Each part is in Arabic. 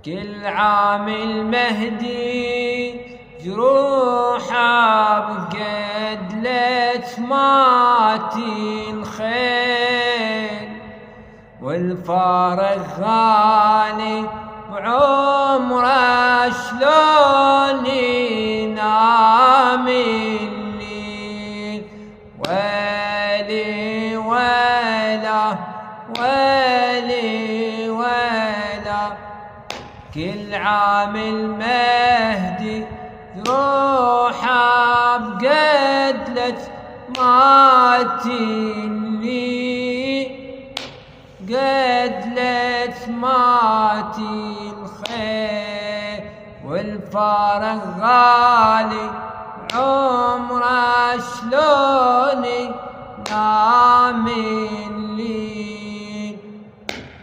كل عام المهدي جروحه بقدلة ما تنخيل، والفارغ غالي بعمره شلون ينام الليل. ويلي ويلا ويلي ويلا، كل عام المهدي جروحه بقدلة ما تنلي، قدلة ما تنخيل، والفارغ غالي عمره شلون نام الليل.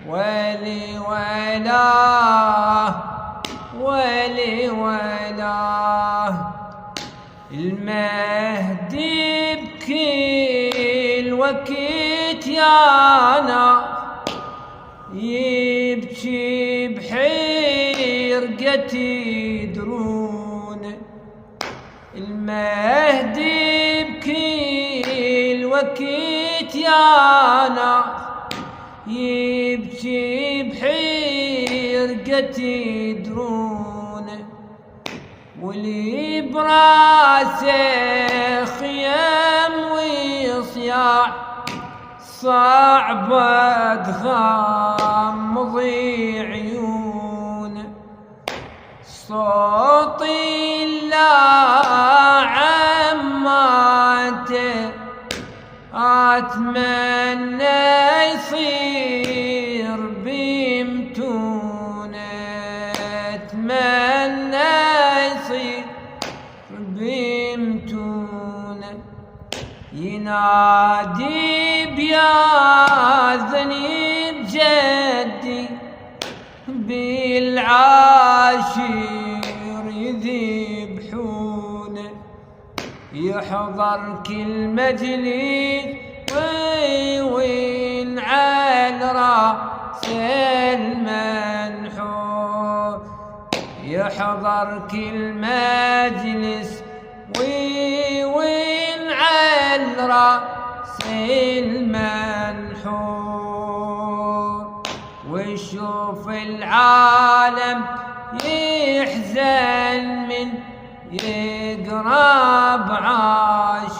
ويلي ويلاه ويلي ويلاه، المهدي بكل وقت يانا يبكي بحرقة يدرون. المهدي بكل وقت يانا يبكي بحرقة يدرون، واللي براسه خيم ويصياع صعبة تغمض عيون. صوتي لا عماته أتمنى يصير بمتون، أتمنى يصير بمتون. ينادي بياذني بجدي بالعاشر يذبحون، يحضر كل مجلس وين على راس المنحور، يحضر كل مجلس وين على راس المنحور، ويشوف العالم يحزن من يقرب عاشور.